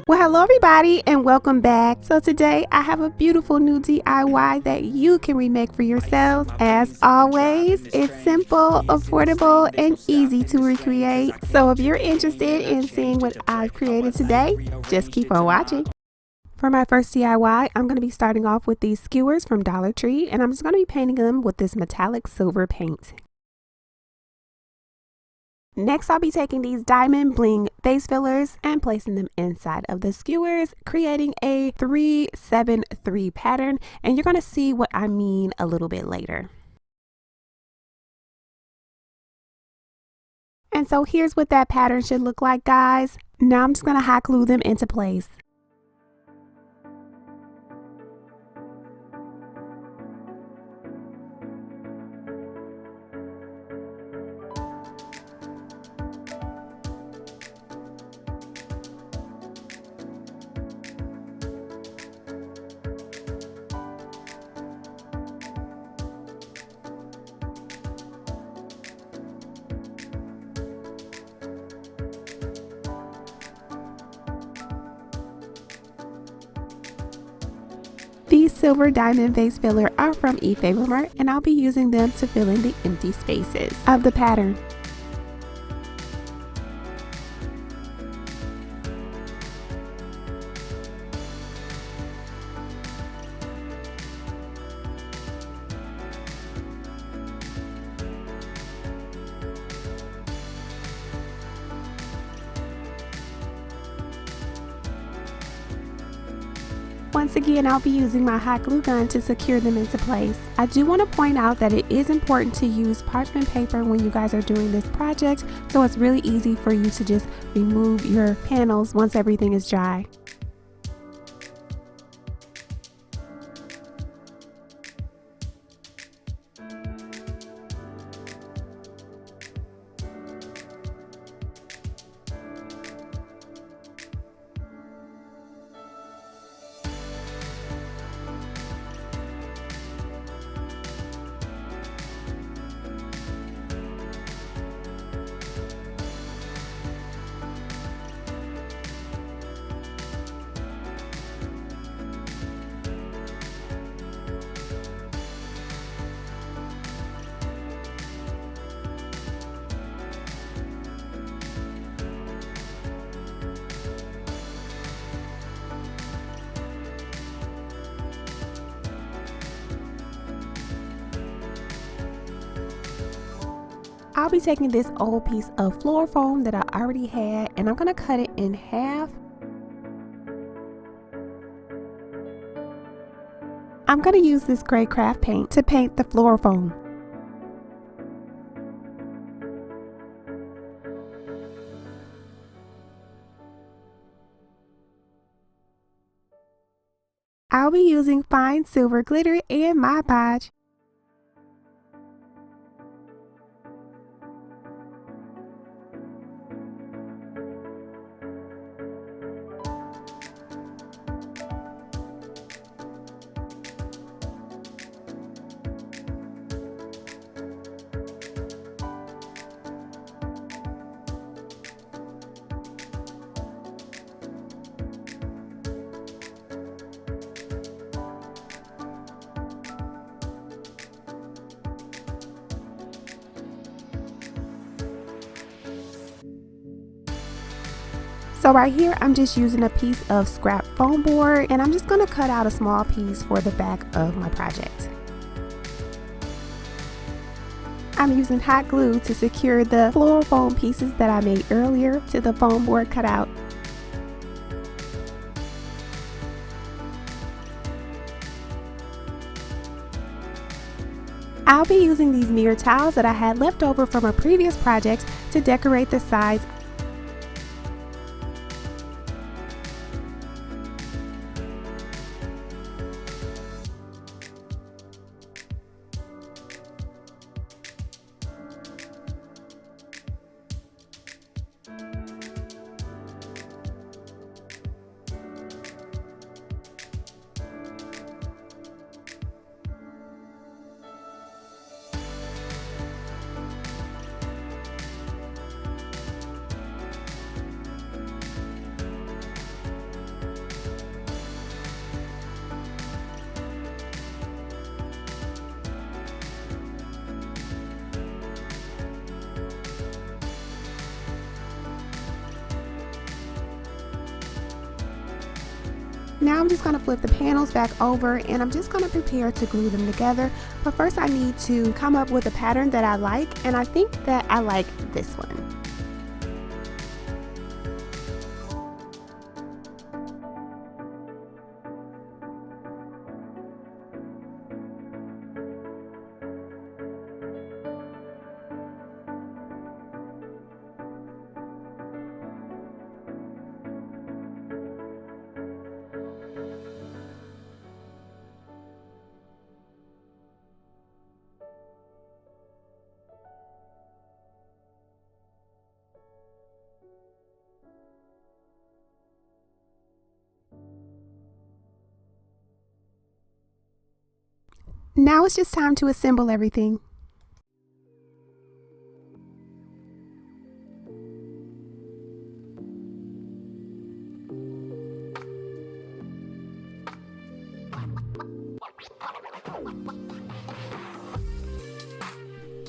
Well, hello everybody and welcome back. So today I have a beautiful new DIY that you can remake for yourselves. As always, it's simple, affordable, and easy to recreate. So if you're interested in seeing what I've created today, just keep on watching. For my first DIY, I'm going to be starting off with these skewers from Dollar Tree, and I'm just going to be painting them with this metallic silver paint. Next, I'll be taking these diamond bling face fillers and placing them inside of the skewers, creating a 3-7-3 pattern, and you're going to see what I mean a little bit later. And so here's what that pattern should look like, guys. Now I'm just going to hot glue them into place. These silver diamond vase filler are from eFavormart, and I'll be using them to fill in the empty spaces of the pattern. Once again, I'll be using my hot glue gun to secure them into place. I do want to point out that it is important to use parchment paper when you guys are doing this project, so it's really easy for you to just remove your panels once everything is dry. I'll be taking this old piece of floral foam that I already had, and I'm going to cut it in half. I'm going to use this gray craft paint to paint the floral foam. I'll be using fine silver glitter and Mod Podge. So right here, I'm just using a piece of scrap foam board, and I'm just going to cut out a small piece for the back of my project. I'm using hot glue to secure the floral foam pieces that I made earlier to the foam board cutout. I'll be using these mirror tiles that I had left over from a previous project to decorate the sides. Now I'm just going to flip the panels back over and I'm just going to prepare to glue them together. But first I need to come up with a pattern that I like, and I think that I like this one. Now it's just time to assemble everything.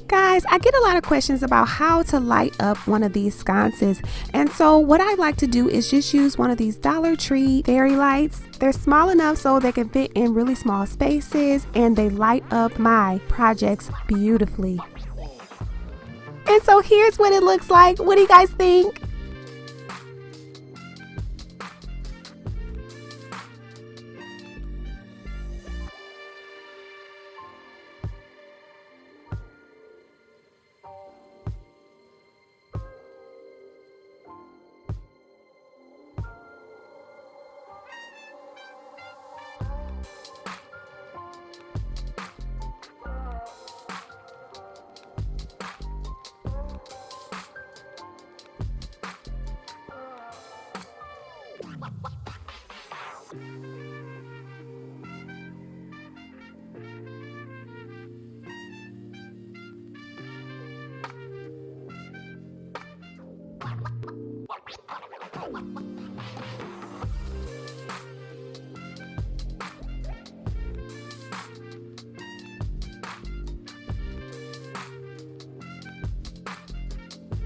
Guys, I get a lot of questions about how to light up one of these sconces, and so what I like to do is just use one of these Dollar Tree fairy lights. They're small enough so they can fit in really small spaces, and they light up my projects beautifully. And so here's what it looks like. What do you guys think?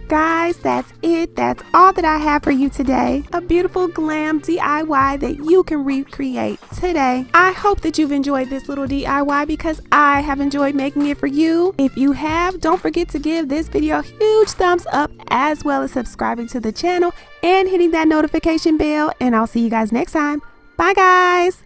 Guys, that's it. That's all that I have for you today. A beautiful glam DIY that you can recreate today. I hope that you've enjoyed this little DIY because I have enjoyed making it for you. If you have, don't forget to give this video a huge thumbs up, as well as subscribing to the channel and hitting that notification bell. And I'll see you guys next time. Bye, guys.